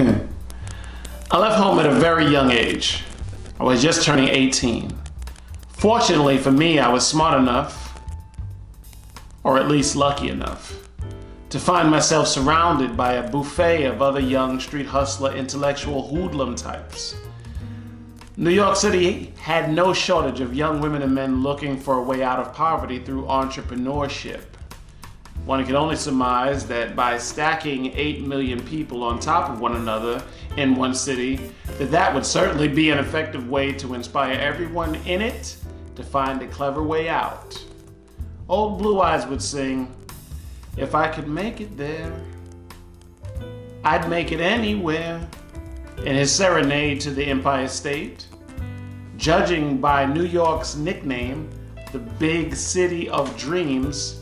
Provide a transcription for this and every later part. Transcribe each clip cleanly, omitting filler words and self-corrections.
I left home at a very young age. I was just turning 18. Fortunately for me, I was smart enough, or at least lucky enough, to find myself surrounded by a buffet of other young street hustler, intellectual hoodlum types. New York City had no shortage of young women and men looking for a way out of poverty through entrepreneurship. One can only surmise that by stacking 8 million people on top of one another in one city, that would certainly be an effective way to inspire everyone in it to find a clever way out. Old Blue Eyes would sing, "If I could make it there, I'd make it anywhere," in his serenade to the Empire State. Judging by New York's nickname, the Big City of Dreams,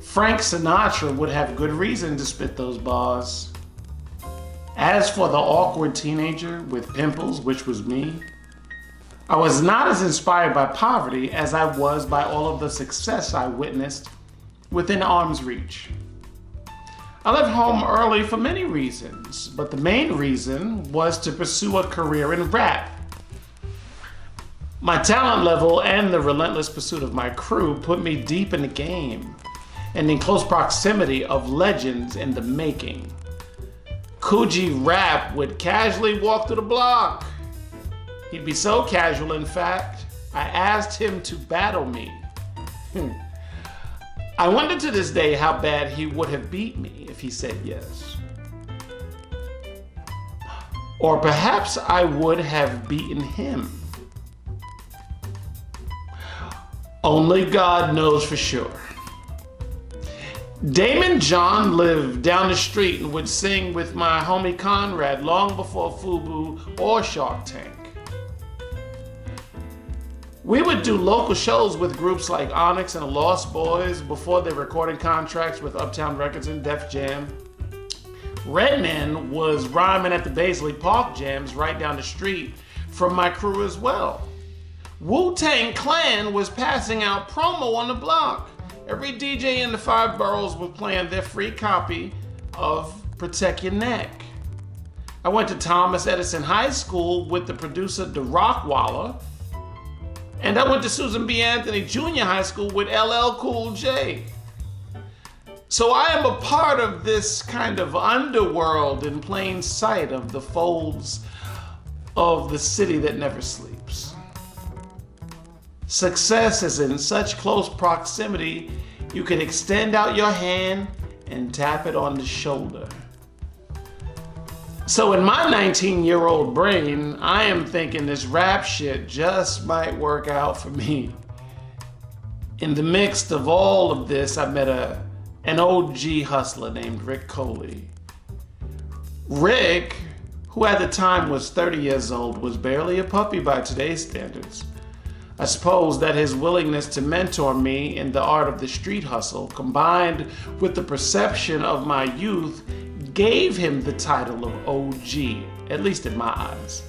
Frank Sinatra would have good reason to spit those bars. As for the awkward teenager with pimples, which was me, I was not as inspired by poverty as I was by all of the success I witnessed within arm's reach. I left home early for many reasons, but the main reason was to pursue a career in rap. My talent level and the relentless pursuit of my crew put me deep in the game and in close proximity of legends in the making. Coogee Rap would casually walk through the block. He'd be so casual, in fact, I asked him to battle me. I wonder to this day how bad he would have beat me if he said yes. Or perhaps I would have beaten him. Only God knows for sure. Damon John lived down the street and would sing with my homie Conrad long before FUBU or Shark Tank. We would do local shows with groups like Onyx and the Lost Boys before their recording contracts with Uptown Records and Def Jam. Redman was rhyming at the Baisley Park jams right down the street from my crew as well. Wu-Tang Clan was passing out promo on the block. Every DJ in the 5 boroughs was playing their free copy of Protect Your Neck. I went to Thomas Edison High School with the producer DeRockwaller, and I went to Susan B. Anthony Junior High School with LL Cool J. So I am a part of this kind of underworld in plain sight of the folds of the city that never sleeps. Success is in such close proximity, you can extend out your hand and tap it on the shoulder. So in my 19-year-old brain, I am thinking this rap shit just might work out for me. In the midst of all of this, I met an OG hustler named Rick Coley. Rick, who at the time was 30 years old, was barely a puppy by today's standards. I suppose that his willingness to mentor me in the art of the street hustle, combined with the perception of my youth, gave him the title of OG, at least in my eyes.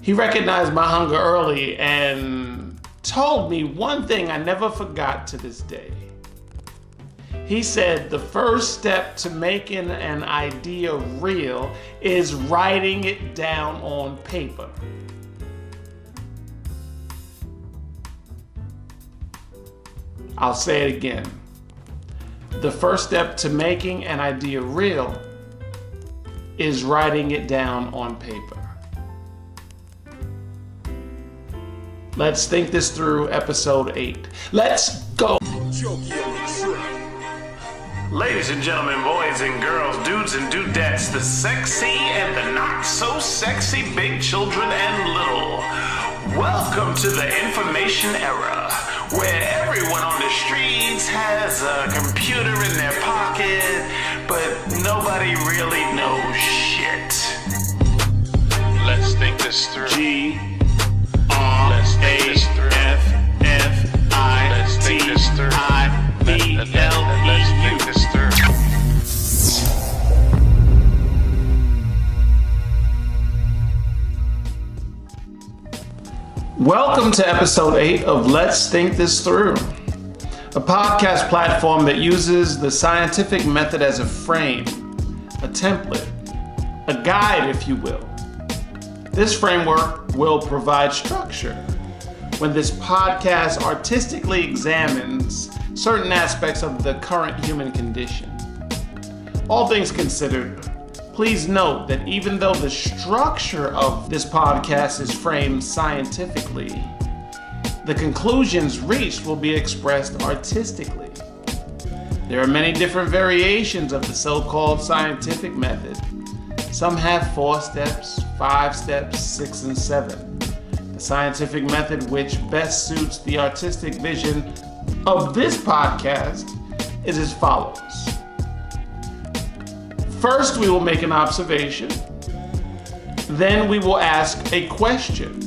He recognized my hunger early and told me one thing I never forgot to this day. He said the first step to making an idea real is writing it down on paper. I'll say it again. The first step to making an idea real is writing it down on paper. Let's think this through, episode 8. Let's go! Ladies and gentlemen, boys and girls, dudes and dudettes, the sexy and the not so sexy, big children and little. Welcome to the information era, where everyone on the streets has a computer in their pocket, but nobody really knows shit. Let's think this through. Let's think this through. Welcome to episode 8 of Let's Think This Through, a podcast platform that uses the scientific method as a frame, a template, a guide, if you will. This framework will provide structure when this podcast artistically examines certain aspects of the current human condition. All things considered, please note that even though the structure of this podcast is framed scientifically, the conclusions reached will be expressed artistically. There are many different variations of the so-called scientific method. Some have 4 steps, 5 steps, 6, and 7. The scientific method which best suits the artistic vision of this podcast is as follows. First, we will make an observation. Then we will ask a question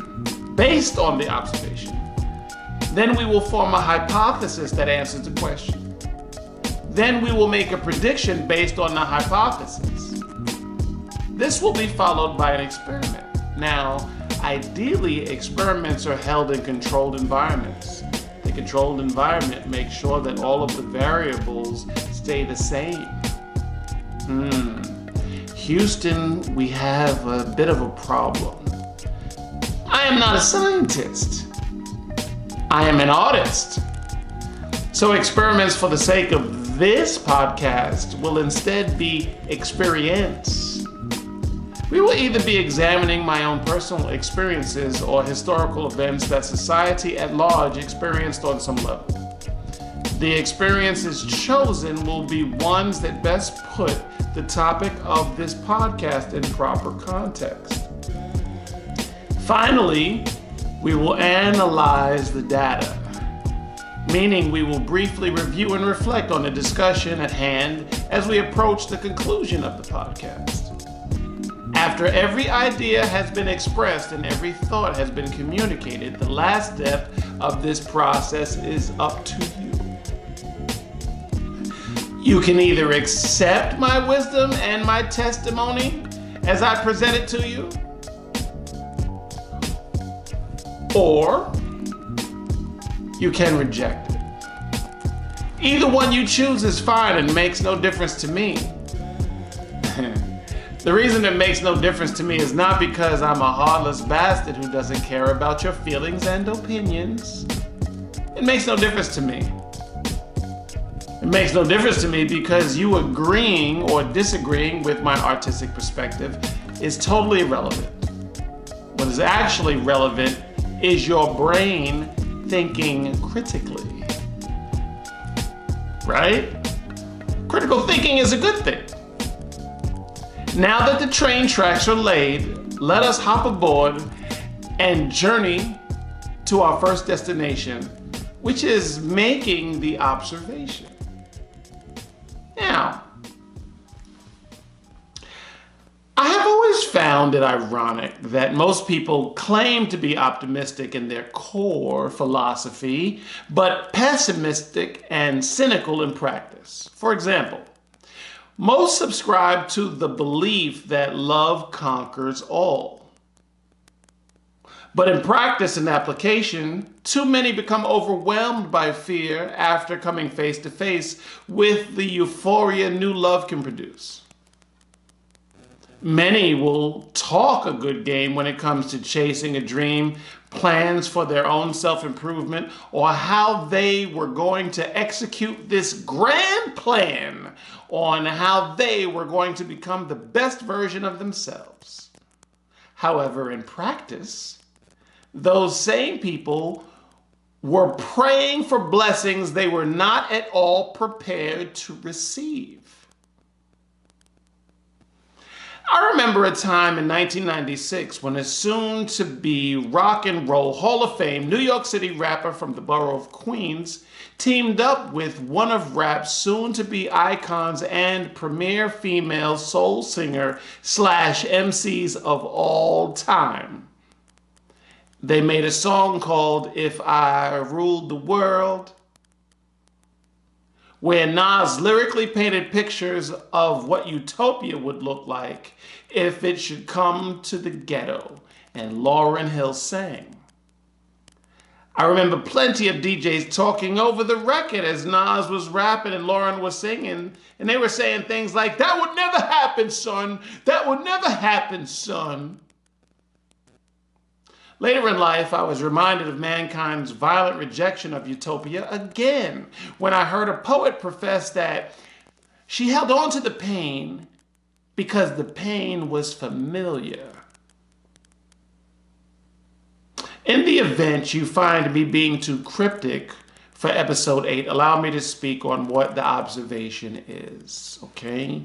based on the observation. Then we will form a hypothesis that answers the question. Then we will make a prediction based on the hypothesis. This will be followed by an experiment. Now, ideally, experiments are held in controlled environments. The controlled environment makes sure that all of the variables stay the same. Houston, we have a bit of a problem. I am not a scientist. I am an artist. So experiments for the sake of this podcast will instead be experience. We will either be examining my own personal experiences or historical events that society at large experienced on some level. The experiences chosen will be ones that best put the topic of this podcast in proper context. Finally, we will analyze the data, meaning we will briefly review and reflect on the discussion at hand as we approach the conclusion of the podcast. After every idea has been expressed and every thought has been communicated, the last step of this process is up to you. You can either accept my wisdom and my testimony as I present it to you, or you can reject it. Either one you choose is fine and makes no difference to me. The reason it makes no difference to me is not because I'm a heartless bastard who doesn't care about your feelings and opinions. It makes no difference to me. It makes no difference to me because you agreeing or disagreeing with my artistic perspective is totally irrelevant. What is actually relevant is your brain thinking critically. Right? Critical thinking is a good thing. Now that the train tracks are laid, let us hop aboard and journey to our first destination, which is making the observation. Now, I have always found it ironic that most people claim to be optimistic in their core philosophy, but pessimistic and cynical in practice. For example, most subscribe to the belief that love conquers all. But in practice and application, too many become overwhelmed by fear after coming face to face with the euphoria new love can produce. Many will talk a good game when it comes to chasing a dream, plans for their own self-improvement, or how they were going to execute this grand plan on how they were going to become the best version of themselves. However, in practice, those same people were praying for blessings they were not at all prepared to receive. I remember a time in 1996 when a soon-to-be Rock and Roll Hall of Fame New York City rapper from the borough of Queens teamed up with one of rap's soon-to-be icons and premier female soul singer / MCs of all time. They made a song called If I Ruled the World, where Nas lyrically painted pictures of what utopia would look like if it should come to the ghetto, and Lauryn Hill sang, I remember plenty of DJs talking over the record as Nas was rapping and Lauren was singing, and they were saying things like, "That would never happen, son. That would never happen, son." Later in life, I was reminded of mankind's violent rejection of utopia again when I heard a poet profess that she held on to the pain because the pain was familiar. In the event you find me being too cryptic for episode 8, allow me to speak on what the observation is, okay?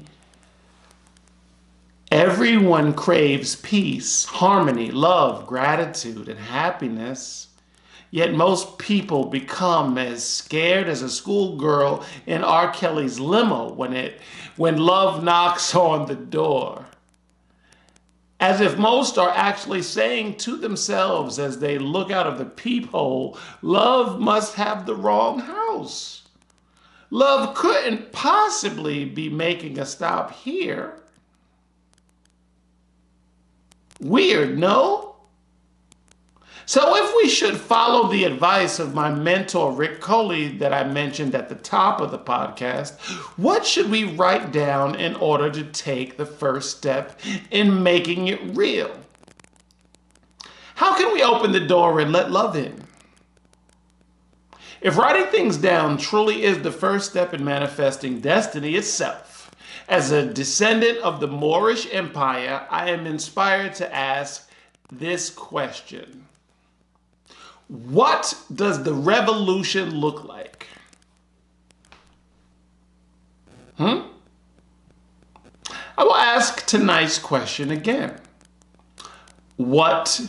Everyone craves peace, harmony, love, gratitude, and happiness. Yet most people become as scared as a schoolgirl in R. Kelly's limo when love knocks on the door. As if most are actually saying to themselves as they look out of the peephole, love must have the wrong house. Love couldn't possibly be making a stop here. Weird, no? So if we should follow the advice of my mentor, Rick Coley, that I mentioned at the top of the podcast, what should we write down in order to take the first step in making it real? How can we open the door and let love in? If writing things down truly is the first step in manifesting destiny itself, as a descendant of the Moorish Empire, I am inspired to ask this question. What does the revolution look like? I will ask tonight's question again. What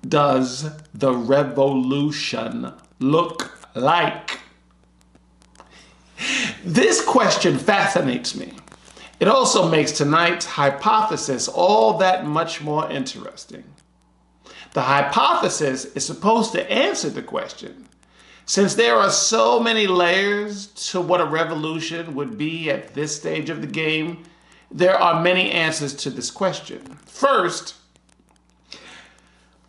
does the revolution look like? This question fascinates me. It also makes tonight's hypothesis all that much more interesting. The hypothesis is supposed to answer the question. Since there are so many layers to what a revolution would be at this stage of the game, there are many answers to this question. First,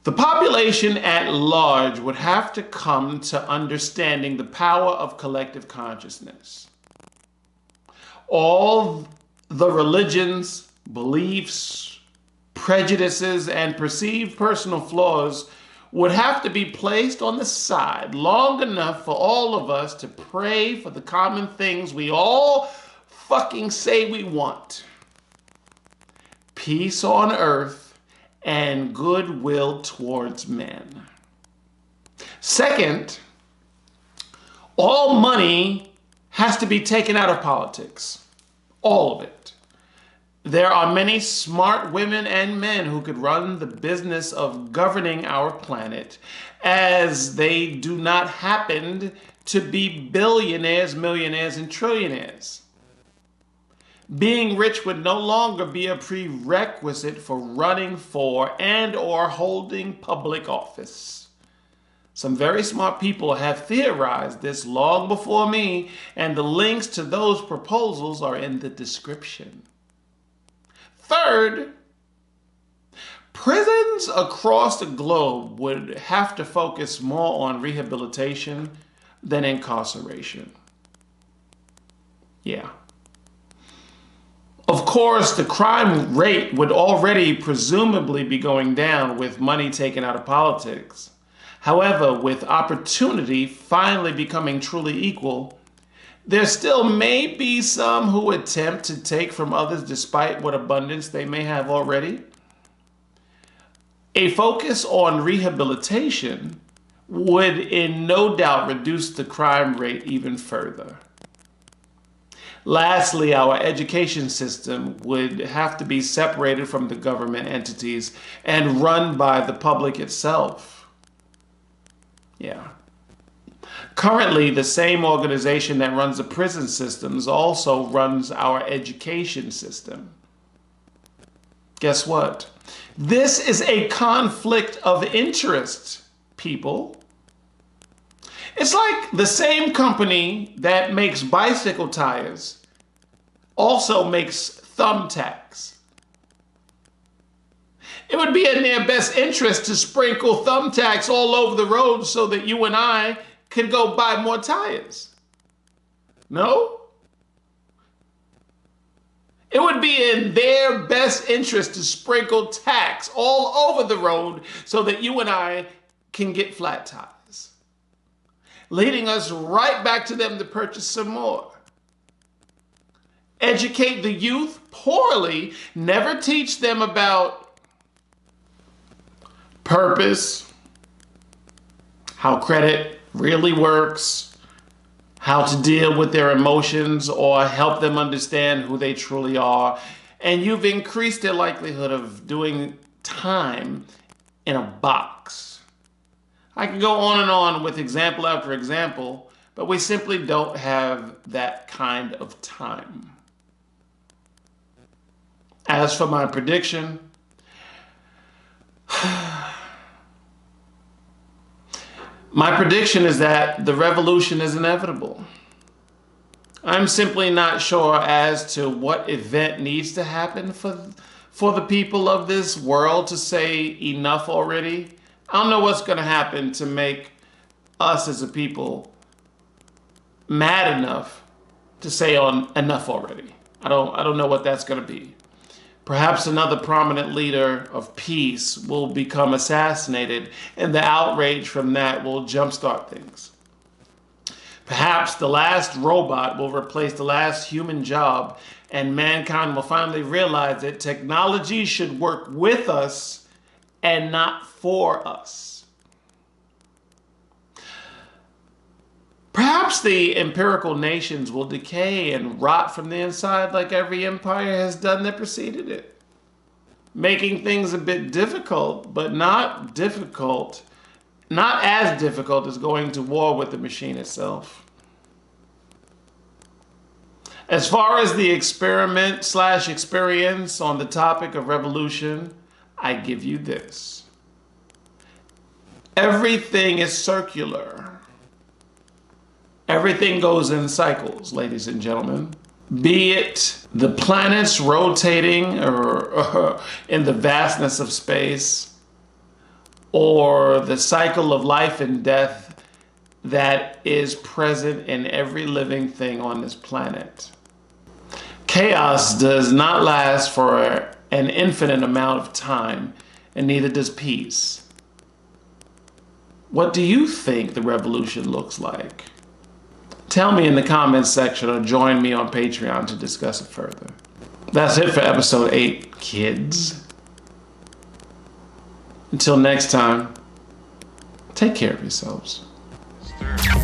the population at large would have to come to understanding the power of collective consciousness. All the religions, beliefs, prejudices, and perceived personal flaws would have to be placed on the side long enough for all of us to pray for the common things we all fucking say we want. Peace on earth and goodwill towards men. Second, all money has to be taken out of politics. All of it. There are many smart women and men who could run the business of governing our planet, as they do not happen to be billionaires, millionaires, and trillionaires. Being rich would no longer be a prerequisite for running for and or holding public office. Some very smart people have theorized this long before me, and the links to those proposals are in the description. Third, prisons across the globe would have to focus more on rehabilitation than incarceration. Yeah. Of course, the crime rate would already presumably be going down with money taken out of politics. However, with opportunity finally becoming truly equal, there still may be some who attempt to take from others despite what abundance they may have already. A focus on rehabilitation would in no doubt reduce the crime rate even further. Lastly, our education system would have to be separated from the government entities and run by the public itself. Yeah. Currently, the same organization that runs the prison systems also runs our education system. Guess what? This is a conflict of interest, people. It's like the same company that makes bicycle tires also makes thumbtacks. It would be in their best interest to sprinkle thumbtacks all over the road so that you and I could go buy more tires. No? It would be in their best interest to sprinkle tacks all over the road so that you and I can get flat tires, leading us right back to them to purchase some more. Educate the youth poorly, never teach them about purpose, how credit really works, how to deal with their emotions, or help them understand who they truly are. And you've increased their likelihood of doing time in a box. I can go on and on with example after example, but we simply don't have that kind of time. As for my prediction, my prediction is that the revolution is inevitable. I'm simply not sure as to what event needs to happen for the people of this world to say enough already. I don't know what's going to happen to make us as a people mad enough to say enough already. I don't know what that's going to be. Perhaps another prominent leader of peace will become assassinated, and the outrage from that will jumpstart things. Perhaps the last robot will replace the last human job, and mankind will finally realize that technology should work with us and not for us. Perhaps the empirical nations will decay and rot from the inside like every empire has done that preceded it, making things a bit difficult, but not as difficult as going to war with the machine itself. As far as the experiment/experience on the topic of revolution, I give you this. Everything is circular. Everything goes in cycles, ladies and gentlemen. Be it the planets rotating or in the vastness of space, or the cycle of life and death that is present in every living thing on this planet. Chaos does not last for an infinite amount of time, and neither does peace. What do you think the revolution looks like? Tell me in the comments section or join me on Patreon to discuss it further. That's it for episode 8, kids. Until next time, take care of yourselves. Stir.